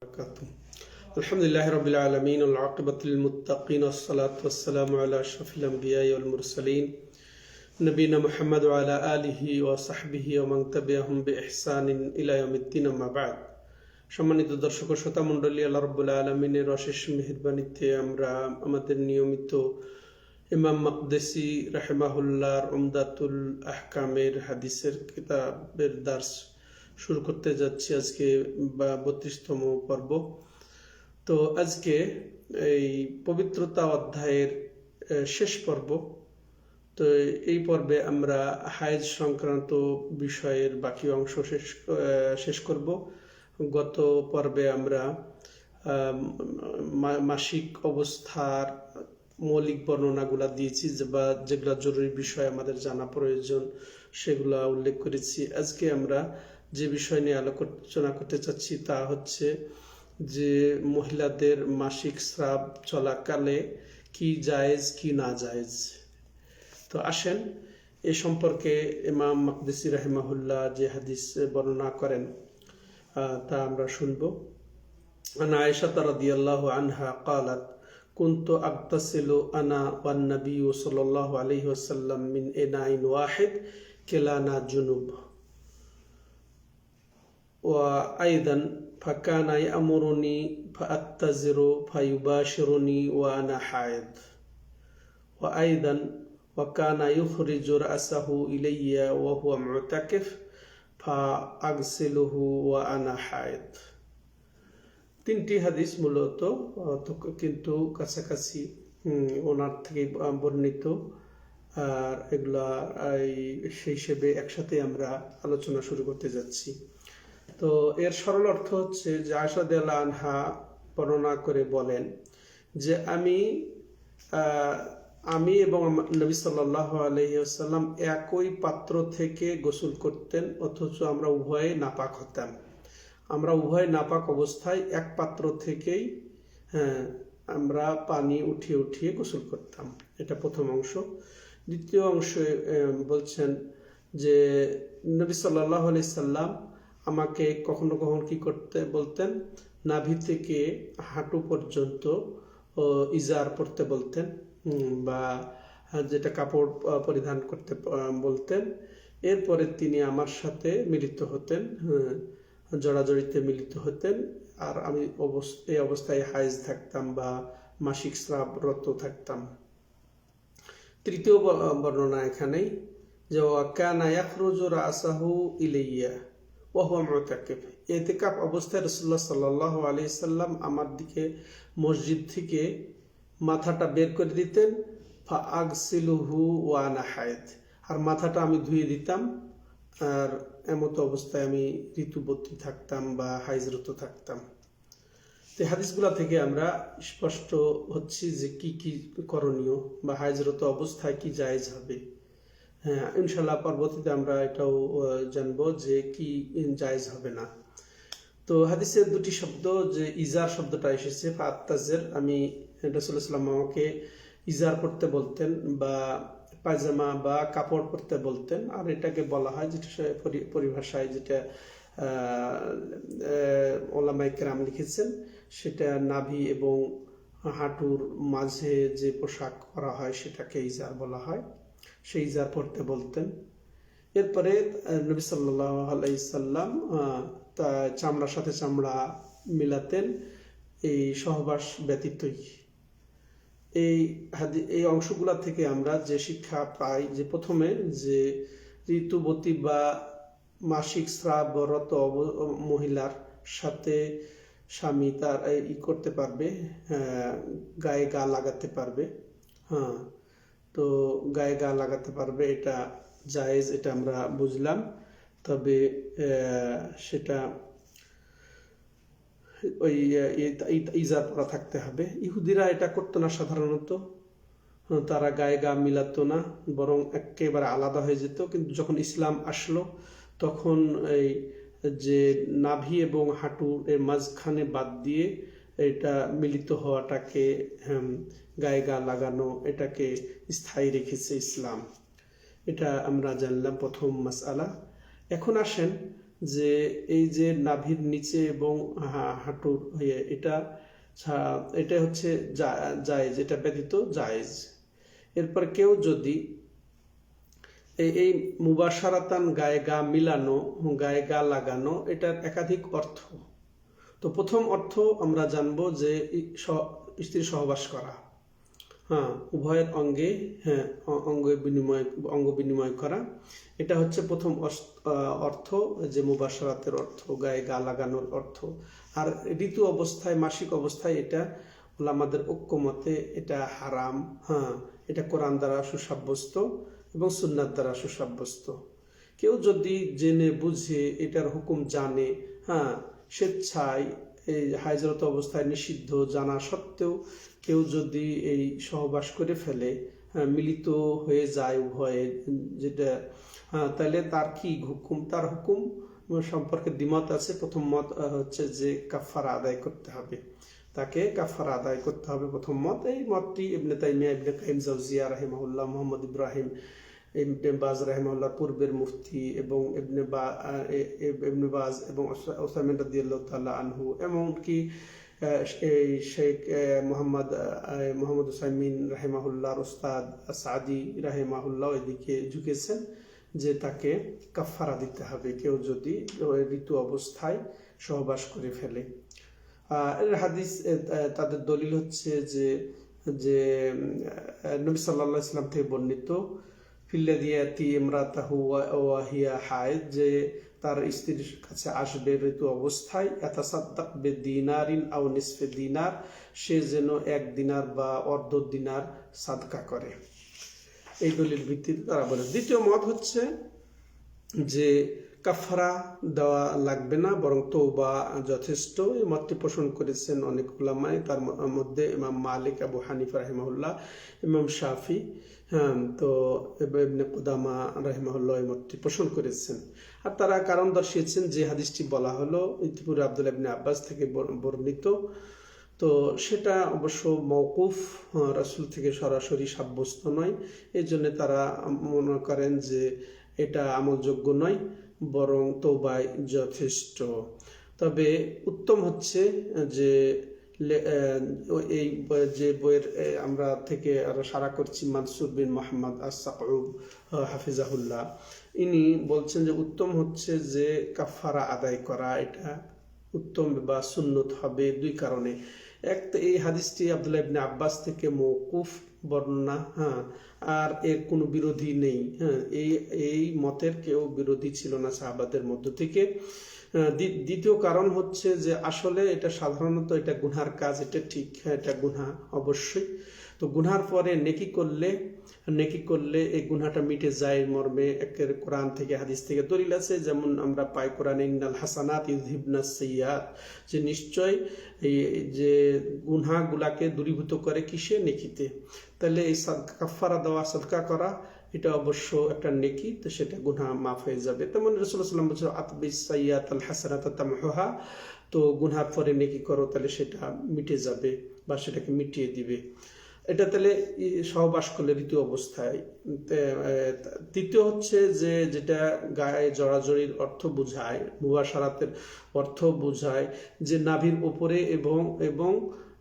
وبركاته. الحمد لله رب العالمين والعاقبة للمتقين والصلاة والسلام على أشرف الأنبياء والمرسلين نبينا محمد وعلى آله وصحبه ومن تبعهم بإحسان إلى يوم الدين أما بعد. সম্মানিত দর্শক ও শ্রোতা মণ্ডলী, আল্লাহ রাব্বুল আলামিনের অশেষ মেহেরবানিতে আমরা আমাদের নিয়মিত ইমাম মাকদেসি রাহিমাহুল্লাহর উমদাতুল আহকামের হাদিসের কিতাবের দার্স শুরু করতে যাচ্ছি। আজকে 32তম পর্ব। তো আজকে এই পবিত্রতা অধ্যায়ের শেষ পর্ব। তো এই পর্বে আমরা হায়েজ সংক্রান্ত বিষয়ের বাকি অংশ শেষ করব। গত পর্বে আমরা মাসিক অবস্থার মৌলিক বর্ণনাগুলা দিয়েছি, যেগুলা জরুরি বিষয় আমাদের জানা প্রয়োজন সেগুলা উল্লেখ করেছি। আজকে আমরা যে বিষয় নিয়ে আলোচনা করতে চাচ্ছি তা হচ্ছে যে মহিলাদের মাসিক স্রাব চলাকালে কি জায়েজ কি না জায়েজ। তো আসেন এ সম্পর্কে ইমাম মাকদেসি রাহিমাহুল্লাহ যে হাদিস বর্ণনা করেন তা আমরা শুনব। আন আয়েশা রাদিয়াল্লাহু আনহা قالت كنت أغتسل أنا والنبي صلى الله عليه وسلم من إناء واحد كلانا جنوب وأيضا فكان يأمرني فأتزر فيباشرني وأنا حائض وأيضا وكان يخرج رأسه إلي وهو معتكف فأغسله وأنا حائض। তিনটি হাদিস মূলত কিন্তু কাছাকাছি ওনার থেকে বর্ণিত, আর এগুলা সেই হিসেবে একসাথে আমরা আলোচনা শুরু করতে যাচ্ছি। তো এর সরল অর্থ হচ্ছে যে আয়েশা রাদিয়াল্লাহু আনহা বর্ণনা করে বলেন যে আমি এবং নবী সাল্লাল্লাহু আলাইহি ওয়াসাল্লাম একই পাত্র থেকে গোসল করতেন, অথচ আমরা উভয়ে নাপাক হতাম। আমরা উভয় নাপাক অবস্থায় এক পাত্র থেকেই আমরা পানি উঠিয়ে উঠিয়ে গোসল করতাম। এটা প্রথম অংশ। দ্বিতীয় অংশে বলছেন যে নবী সাল্লাল্লাহু আলাইহি সাল্লাম আমাকে কখনো কখনো কি করতে বলতেন, নাভি থেকে হাঁটু পর্যন্ত ইজার পরতে বলতেন বা যেটা কাপড় পরিধান করতে বলতেন। এরপরে তিনি আমার সাথে মিলিত হতেন, জড়াজড়িতে মিলিত হতেন, আর আমি এই অবস্থায় হায়েজ থাকতাম বা মাসিক স্রাবরত থাকতাম। তৃতীয় বর্ণনা এখানেই যে কানা ইয়াখরুজু রাসাহু ইলাইয়া ওয়া হুয়া মুতাকিফ। ইতিকাফ অবস্থায় রাসূলুল্লাহ সাল্লাল্লাহু আলাইহি সাল্লাম আমার দিকে মসজিদ থেকে মাথাটা বের করে দিতেন, ফা আগসিলুহু ওয়া আনা হায়েদ, আর মাথাটা আমি ধুয়ে দিতাম, আর এমতো অবস্থায় আমি ঋতুবতী থাকতাম বা হাইজরত থাকতাম। তো হাদিসগুলা থেকে আমরা স্পষ্ট হচ্ছি যে কি কি করণীয় বা হাইজরত অবস্থায় কি জায়েজ হবে। হ্যাঁ, ইনশাল্লাহ পরবর্তীতে আমরা এটাও জানবো যে কি জায়েজ হবে না। তো হাদিসের দুটি শব্দ, যে ইজার শব্দটা এসেছে ফাত্তাজের, আমি রাসূলুল্লাহ সাল্লাল্লাহু আলাইহি ওয়াসাল্লাম আমাকে ইজার পড়তে বলতেন বা পায়জামা বা কাপড় পরতে বলতেন, আর এটাকে বলা হয় যেটা পরিভাষায় যেটা ওলামায়ে কেরাম লিখেছেন সেটা নাভি এবং হাঁটুর মাঝে যে পোশাক করা হয় সেটাকে ইজার বলা হয়। সেই ইজার পরতে বলতেন। এরপরে নবী সাল্লাল্লাহু আলাইহি সাল্লাম তা চামড়ার সাথে চামড়া মিলাতেন এই সহবাস ব্যতীতই। এই অংশগুলা থেকে আমরা যে শিক্ষা পাই যে প্রথমে যে ঋতুবতী বা মাসিক স্রাবরত মহিলার সাথে স্বামী তার করতে পারবে, গায়ে গা লাগাতে পারবে। হ্যাঁ, তো গায়ে গা লাগাতে পারবে, এটা জায়েজ, এটা আমরা বুঝলাম। তবে সেটা ওই ইজার পরা থাকতে হবে। ইহুদিরা এটা করতো না সাধারণত, তারা গায়ে গা মিলাতো না, বরং একেবারে আলাদা হয়ে যেত। কিন্তু যখন ইসলাম আসলো তখন এই যে নাভি এবং হাঁটুর এর মাঝখানে বাদ দিয়ে এটা মিলিত হওয়াটাকে, গায়ে গা লাগানো, এটাকে স্থায়ী রেখেছে ইসলাম। এটা আমরা জানলাম প্রথম মাসআলা। এখন আসেন যে এই যে নাভির নিচে এবং হাঁটুর হয়ে এটা হচ্ছে জায়েজ, এটা ব্যতীত জায়েজ। এরপর কেউ যদি এই মুবাশারাতান গায়ে গা মিলানো, গায়ে গা লাগানো, এটার একাধিক অর্থ। তো প্রথম অর্থ আমরা জানবো যে স্ত্রী সহবাস করা, উভয়ের অঙ্গে অঙ্গ বিনিময় করা, এটা হচ্ছে প্রথম অর্থ, যে মুবাশারাতের অর্থ, গায়ে গা লাগানোর অর্থ। আর ঋতু অবস্থায়, মাসিক অবস্থায় এটা ওলামাদের ঐক্যমতে এটা হারাম। এটা কোরআন দ্বারা সুসাব্যস্ত এবং সুন্নাত দ্বারা সুসাব্যস্ত। কেউ যদি জেনে বুঝে এটার হুকুম জানে, স্বেচ্ছায় এই হায়জরত অবস্থায় নিষিদ্ধ জানা সত্ত্বেও কেউ যদি এই সহবাস করে ফেলে, মিলিত হয়ে যায় উভয়ে, যেটা তাহলে তার কি হুকুম? তার হুকুম সম্পর্কে দ্বিমত আছে। প্রথম মত হচ্ছে যে কাফারা আদায় করতে হবে, তাকে কাফারা আদায় করতে হবে, প্রথম মত। এই মতটি ইবনে তাইমিয়া, ইবনে কাইয়িম জাওজিয়া রাহিমাহুল্লাহ, মুহাম্মদ ইব্রাহিম ইবনে বাজ রাহিমাহুল্লাহ পূর্বের মুফতি, এবং ইবনে বাজ এবং উসাইমিন রাদিয়াল্লাহু তাআলা আনহু, এমনকি শেখ মোহাম্মদ উসাইমিন রাহিমাহুল্লাহর উস্তাদ সাদি রাহিমাহুল্লাহ এদিকে ঝুঁকেছেন যে তাকে কাফারা দিতে হবে কেউ যদি ঋতু অবস্থায় সহবাস করে ফেলে। এর হাদিস, তাদের দলিল হচ্ছে যে নবী সাল্লাল্লাহু আলাইহি ওয়াসাল্লাম থেকে বর্ণিত, ফিল্লাদিয়াতি ইমরাতাহু ওয়া হিয়া হায়েদ, যে তার স্ত্রীর কাছে আসবে ঋতু অবস্থায়, ইয়াতাসাদ্দাক বিদিনারিন আও নিসফে দিনার, সে যেন 1 দিনার বা অর্ধ দিনার সাদকা করে। এই দলিল ভিত্তিতে তারা বলে। দ্বিতীয় মত হচ্ছে যে কাফারা দেওয়া লাগবে না, বরং তওবা যথেষ্ট। এই মতটি পোষণ করেছেন অনেক উলামায়ে, তার মধ্যে ইমাম মালিক, আবু হানিফা রাহিমাহুল্লাহ, ইমাম শাফি, তো ইবনে কুদামা রাহিমাহুল্লাহ এই মতটি পোষণ করেছেন। আর তারা কারণ দর্শিয়েছেন যে হাদিসটি বলা হলো ইতিপূর্বে আব্দুল্লাহ ইবনে আব্বাস থেকে বর্ণিত, তো সেটা অবশ্য মওকুফ, রাসূল থেকে সরাসরি সাব্যস্ত নয়। এই জন্য তারা মনে করেন যে এটা আমলযোগ্য নয়, বরং তওবায় যথেষ্ট। তবে উত্তম হচ্ছে যে এই যে বইয়ের আমরা থেকে আরো সারা করছি, মানসুর বিন মোহাম্মদ আস-সাকউব হাফিজাহুল্লাহ, ইনি বলছেন যে উত্তম হচ্ছে যে কাফারা আদায় করা, এটা উত্তম বা সুন্নত হবে 2 কারণে। এক, এই হাদিসটি আব্দুল্লাহ ইবনে আব্বাস থেকে মওকুফ বর্ণনা, আর এর কোনো বিরোধী নেই। এই মতের কেউ বিরোধী ছিল না সাহাবাদের মধ্য থেকে। দ্বিতীয় কারণ হচ্ছে যে আসলে এটা সাধারণত এটা গুনহার কাজ, এটা ঠিক, এটা গুনহা অবশ্যই। তো গুনহার পরে নেকি করলে এই গুনহাটা মিটে যায় মর্মে একের কোরআন থেকে হাদিস থেকে দলিল আছে। যেমন আমরা পাই কোরআনে ইন্নাল হাসানাত ইউযহিবনাস সাইয়্যাত, যে নিশ্চয় এই যে গুনহাগুলাকে দূরীভূত করে কিসে? নেকিতে। তাহলে এই কাফারা দেওয়া, সাদকা করা, এটা অবশ্য একটা নেকি, তো সেটা গুনাহ মাফ হয়ে যাবে। তেমন রাসূলুল্লাহ সাল্লাল্লাহু আলাইহি ওয়াসাল্লাম বলেছেন আতবিস সাইয়্যাতাল হাসানাতা তামহুহা, তো গুনার পরে নেকি করো, তাহলে সেটা মিটে যাবে বা সেটাকে মিটিয়ে দিবে। এটা তাহলে সহবাস করলে ঋতু অবস্থায়। তৃতীয় হচ্ছে যে যেটা গায়ে জড়াজড়ির অর্থ বোঝায়, মুবাশারাতের অর্থ বোঝায়, যে নাভির উপরে এবং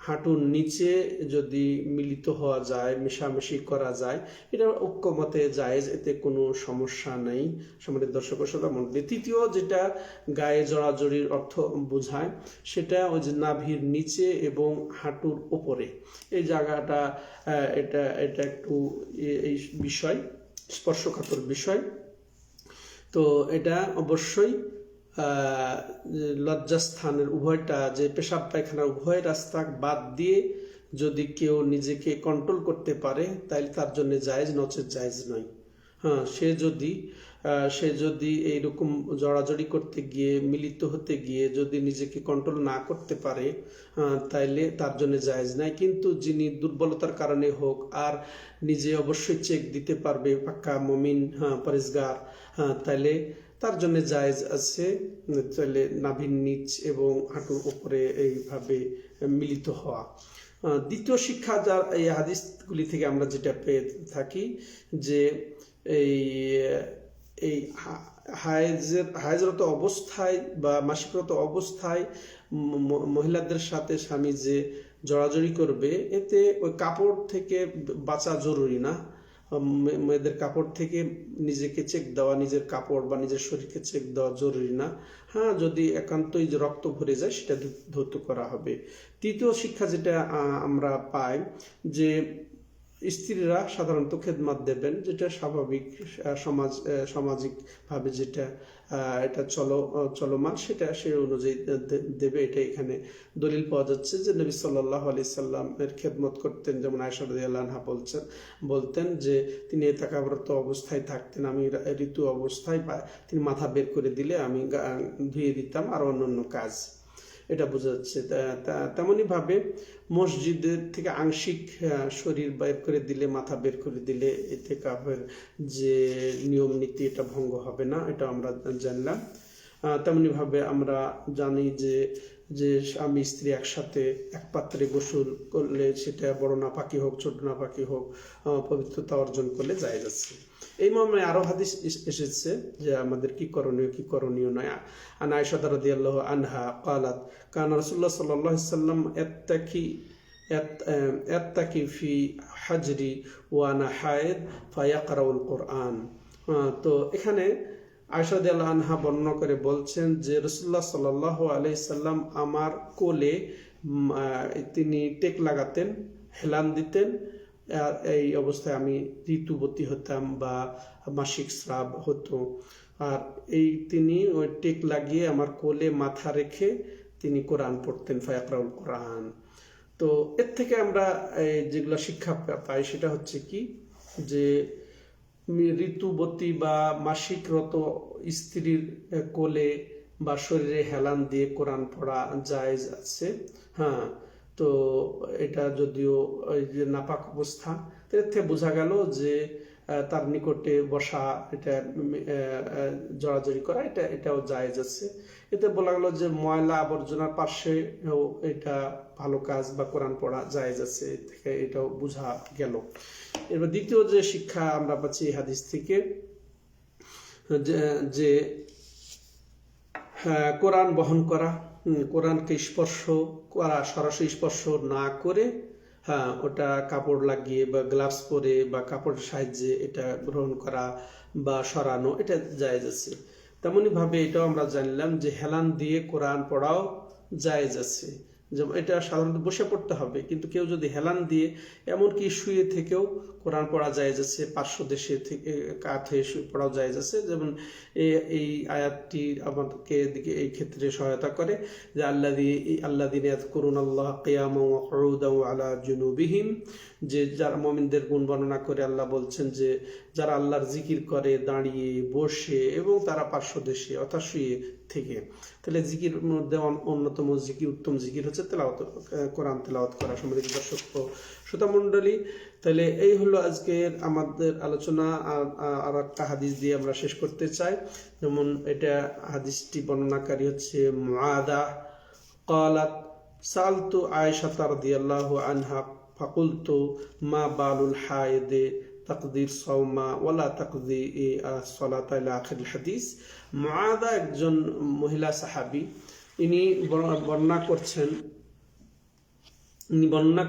হাঁটুর নিচে যদি মিলিত হওয়া যায়, মেশামেশি করা যায়, এটা ঐক্যমতে জায়েজ, এতে কোনো সমস্যা নেই। সম্মানিত দর্শক ও শ্রোতা মণ্ডলী, তৃতীয় যেটা গায়ে জড়াজড়ির অর্থ বোঝায়, সেটা ওই যে নাভির নিচে এবং হাঁটুর উপরে এই জায়গাটা, এটা একটু এই বিষয় স্পর্শকাতর বিষয়। তো এটা অবশ্যই লজ্জাস্থানের উভয়টা, যে পেশাব পায়খানার উভয় রাস্তা বাদ দিয়ে যদি কেউ নিজেকে কন্ট্রোল করতে পারে, তাহলে তার জন্য জায়েজ, নচেত জায়েজ নয়। সে যদি এইরকম জড়াজড়ি করতে গিয়ে, মিলিত হতে গিয়ে যদি নিজেকে কন্ট্রোল না করতে পারে, তাইলে তার জন্য জায়েজ নাই। কিন্তু যিনি দুর্বলতার কারণে হোক, আর নিজে অবশ্যই চেক দিতে পারবে, পাক্কা মুমিন, পরেজগার, তাইলে তার জন্য জায়েজ আছে। তাহলে নাভির নিচ এবং হাঁটুর উপরে এইভাবে মিলিত হওয়া। দ্বিতীয় শিক্ষা যা এই হাদিসগুলি থেকে আমরা যেটা পেয়ে থাকি, যে এই হায়েজরত অবস্থায় বা মাসিকরত অবস্থায় মহিলাদের সাথে স্বামী যে জড়াজড়ি করবে, এতে ওই কাপড় থেকে বাঁচা জরুরি না। মেয়েদের কাপড় থেকে নিজেকে চেক দেওয়া, নিজের কাপড় বা নিজের শরীরকে চেক দেওয়া জরুরি না। হ্যাঁ, যদি একান্তই যে রক্ত ভরে যায় সেটা ধৌত করা হবে। তৃতীয় শিক্ষা যেটা আমরা পাই, যে স্ত্রীরা সাধারণত খেদমত দেবেন, যেটা স্বাভাবিক সামাজিকভাবে যেটা এটা চলমান, সেটা সে অনুযায়ী দেবে। এটা এখানে দলিল পাওয়া যাচ্ছে যে নবী সাল্লাল্লাহু আলাইহি সাল্লামের খেদমত করতেন। যেমন আয়েশা রাদিয়াল্লাহু আনহা বলতেন যে তিনি এতাকাবরত অবস্থায় থাকতেন, আমি ঋতু অবস্থায় তিনি মাথা বের করে দিলে আমি ধুয়ে দিতাম, আর অন্যান্য কাজ, এটা বোঝা যাচ্ছে। তেমনই ভাবে মসজিদের থেকে আংশিক শরীর বের করে দিলে, মাথা বের করে দিলে ইতিকাফের যে নিয়ম নীতি এটা ভঙ্গ হবে না, এটা আমরা জানলাম। তেমনি ভাবে আমরা জানি যে স্বামী স্ত্রী একসাথে এক পাত্রে গোসল করলে সেটা বড় নাপাকি হোক ছোট নাপাকি হোক, পবিত্রতা অর্জন করলে জায়েজ আছে। এই মর্মে আরো হাদিস এসেছে যে আমাদের কি করণীয় নয়। আন আয়েশা রাদিয়াল্লাহু আনহা قالت كان رسول الله صلى الله عليه وسلم يتكي في حجري وانا حائض فيقرأ القرآن। তো এখানে আয়েশা রাদিয়াল্লাহু আনহা বর্ণনা করে বলছেন যে রাসূলুল্লাহ সাল্লাল্লাহু আলাইহি সাল্লাম আমার কোলে তিনি টেক লাগাতেন, হেলান দিতেন। এই অবস্থায় আমি ঋতুবতী হতাম বা মাসিক স্রাব হতো, আর তিনি ওই টেক লাগিয়ে আমার কোলে মাথা রেখে তিনি কোরআন পড়তেন, ফায়াকরাউল কোরআন। তো এর থেকে আমরা যেগুলো শিক্ষা পাই সেটা হচ্ছে কি, যে ঋতুবতী বা মাসিকরত স্ত্রীর কোলে বা শরীরে হেলান দিয়ে কোরআন পড়া জায়েজ আছে। হ্যাঁ, তো এটা যদিও ওই যে নাপাক অবস্থা, এর থেকে বোঝা গেল যে তার নিকটে বসা, এটা জড়াজড়ি করা, এটাও জায়েজ আছে। এতে বলা গেল যে ময়লা আবর্জনার পাশে এটা ভালো কাজ বা কোরআন পড়া জায়েজ আছে, থেকে এটাও বোঝা গেল। এবার দ্বিতীয় যে শিক্ষা আমরা পাচ্ছি এই হাদিস থেকে, যে কোরআন বহন করা, কোরআনকে স্পর্শ করা, সরাসরি স্পর্শ না করে, হ্যাঁ, ওটা কাপড় লাগিয়ে বা গ্লাভস পরে বা কাপড়ের সাহায্যে এটা গ্রহণ করা বা সরানো, এটা জায়েজ আছে। তেমনি ভাবে এটাও আমরা জানলাম যে হেলান দিয়ে কোরআন পড়াও জায়েজ আছে। যেমন এটা সাধারণত বসে পড়তে হবে, কিন্তু কেউ যদি হেলান দিয়ে এমনকি শুয়ে থেকেও কোরআন পড়া জায়েজ আছে, পার্শ্বদেশে থেকে কাত হয়ে পড়াও জায়েজ আছে। যেমন এই আয়াতটি আমাদেরকে এই ক্ষেত্রে সহায়তা করে যে আল্লাযীনা ইয়াযকুরুনাল্লাহা কিয়ামান ওয়া কুউদান ওয়া আলা জুনুবিহিম, যে যারা মুমিনদের গুণ বর্ণনা করে আল্লাহ বলছেন যে যারা আল্লাহর জিকির করে দাঁড়িয়ে, বসে এবং তারা পার্শ্বদেশে অর্থাৎ শুয়ে থেকে। তাহলে জিকির মধ্যে অন্যতম জিকির, উত্তম জিকির হচ্ছে তেলাওয়াত, কোরআন তেলাওয়াত করা। সম্মানিত দর্শক ও শ্রোতা মণ্ডলী, তাহলে এই হলো আজকের আমাদের আলোচনা। আর একটা হাদিস দিয়ে আমরা শেষ করতে চাই। যেমন এটা হাদিসটি বর্ণনাকারী হচ্ছে মুআদা قالت سألت عائشة رضي الله عنها فقلت ما بال الحائض تقدير الصوم ولا تقضي الصلاة إلى آخر الحديث। মুআদা একজন মহিলা সাহাবী, ইনি বর্ণনা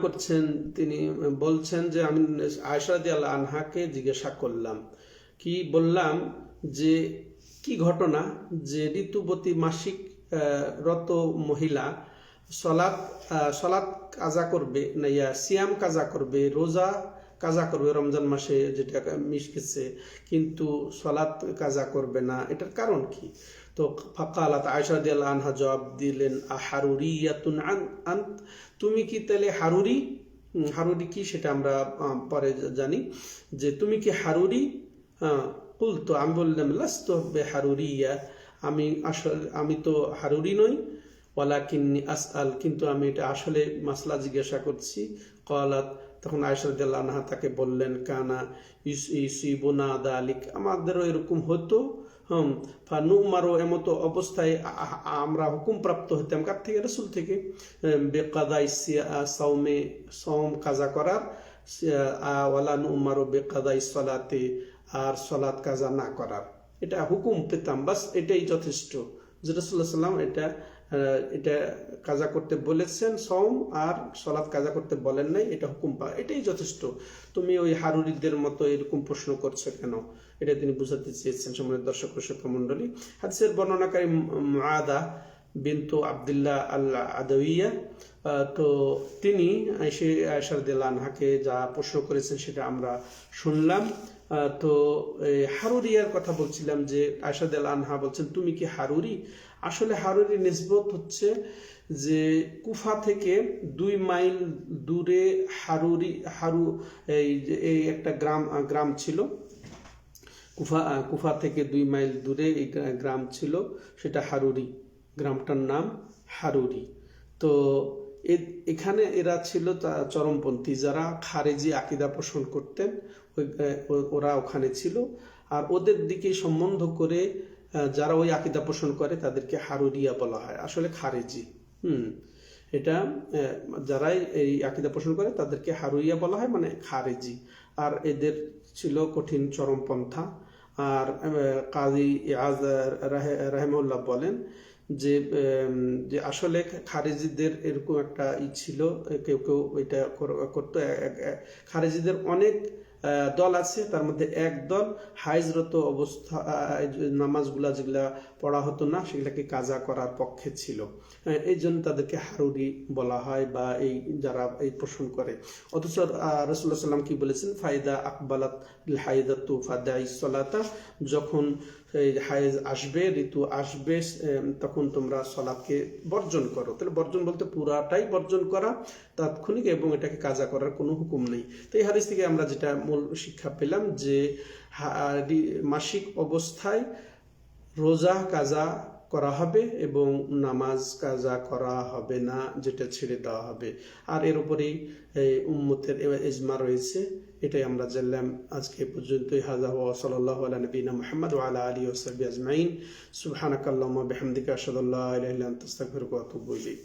করছেন, তিনি বলছেন যে আমি আয়েশা রাদিয়াল্লাহু আনহাকে জিজ্ঞাসা করলাম, কি বললাম যে কি ঘটনা যে ঋতুবতী মাসিক রত মহিলা সলাৎ কাজা করবে না, সিয়াম কাজা করবে, রোজা কাজা করবে রমজান মাসে যেটা মিস গেছে, কিন্তু সলাৎ কাজা করবে না, এটার কারণ কি? তো ফাকালাত আয়েশা রাদিয়াল্লাহু আনহা জবাব দিলেন, আহারুরিয়াতুন আন্ত, তুমি কি তাহলে হারুরি? হারুরি কি সেটা আমরা পরে জানি, যে তুমি কি হারুরি? কুলতু, আমি বললাম, লাস্তু বিহারুরিয়া, আমি তো হারুরি নই, ওয়ালাকিন্নী আসআল, কিন্তু আমি এটা আসলে মাসলা জিজ্ঞাসা করছি। ক্বালাত, তখন আয়েশা রাদিয়াল্লাহু আনহা তাকে বললেন, কানা ইউসিবুনা যালিক, আমাদেরও এরকম হতো। ফানুমারও, এমত অবস্থায় আমরা হুকুম প্রাপ্ত হতাম, কার থেকে? রাসূল থেকে, বেকাদাই সাওমে, সাওম কাজা করার, ওয়ালা নুমারু বেকাদাই সালাতে, আর সালাত কাজা না করার। এটা হুকুম পেতাম, বাস এটাই যথেষ্ট যে রাসূলুল্লাহ সাল্লাম এটা কাজা করতে বলেছেন, সওম আর সালাত কাজা করতে বলেন নাই, এটা হুকুম পা, এটাই যথেষ্ট। তুমি ওই হারুরিদের মতো এরকম প্রশ্ন করছো কেন, এটা তিনি বুঝাতে চেয়েছেন। সম্মানিত দর্শক শ্রোতা মণ্ডলী, হাদিসের বর্ণনাকারী মুআদা বিনতু আব্দুল্লাহ আল আদাউইয়া, তো তিনি আয়েশা রাদিয়াল্লাহু আনহাকে যা প্রশ্ন করেছেন সেটা আমরা শুনলাম। তো হারুরিয়ার কথা বলছিলাম যে আয়েশা রাদিয়াল্লাহু আনহা বলছেন তুমি কি হারুরি? আসলে হারুরি নিসবত হচ্ছে যে কুফা থেকে 2 মাইল দূরে এই একটা গ্রাম ছিল। কুফা থেকে 2 মাইল দূরে এই গ্রাম ছিল, সেটা হারুরি, গ্রামটার নাম হারুরি। তো এখানে এরা ছিল চরমপন্থী, যারা খারেজি আকীদা পোষণ করতেন, ওরা ওখানে ছিল। আর ওদের দিকে সম্বন্ধ করে যারা ওই আকীদা পোষণ করে তাদেরকে হারুরিয়া বলা হয়, আসলে খারেজি। এটা যারাই এই আকীদা পোষণ করে তাদেরকে হারুরিয়া বলা হয়, মানে খারেজি। আর এদের ছিল কঠিন চরমপন্থা। আর কাজী ইয়াজ রাহিমাহুল্লাহ বলেন যে আসলে খারেজিদের এরকম একটা ছিল, কেউ কেউ এটা করতো। খারেজিদের অনেক দল আছে, তার মধ্যে এক দল হাইজরত অবস্থা নামাজগুলা যেগুলা পড়া হতো না সেগুলাকে কাজা করার পক্ষে ছিল, এই জন্য তাদেরকে হারুরি বলা হয়, বা এই যারা এই পোষণ করে। অথচ রাসূলুল্লাহ সাল্লাম কি বলেছেন, ফাইদা আকবালাত হাইদাতু ফাদাই সলাতা, যখন হায়েজ আসবে, ঋতু আসবে, তখন তোমরা সলাতকে বর্জন করো। তাহলে বর্জন বলতে পুরাটাই বর্জন করা, তাৎক্ষণিক, এবং এটাকে কাজা করার কোনো হুকুম নেই। তো এই হাদিস থেকে আমরা যেটা মূল শিক্ষা পেলাম যে মাসিক অবস্থায় রোজা কাজা করা হবে এবং নামাজ কাজা করা হবে না, যেটা ছেড়ে দেওয়া হবে। আর এর উপরেই উম্মতের ইজমা রয়েছে, এটাই আমরা জানলাম। আজকে পর্যন্তই। হাযা ওয়া সাল্লাল্লাহু আলা নবিয়িনা মুহাম্মদ ওয়া আলা আলিহি ওয়া সাহবিহি আজমাইন। সুবহানাকাল্লাহুম্মা বিহামদিকা আশহাদু আল্লা ইলাহা ইল্লা আনতা আস্তাগফিরুকা ওয়া আতুবু ইলাইক।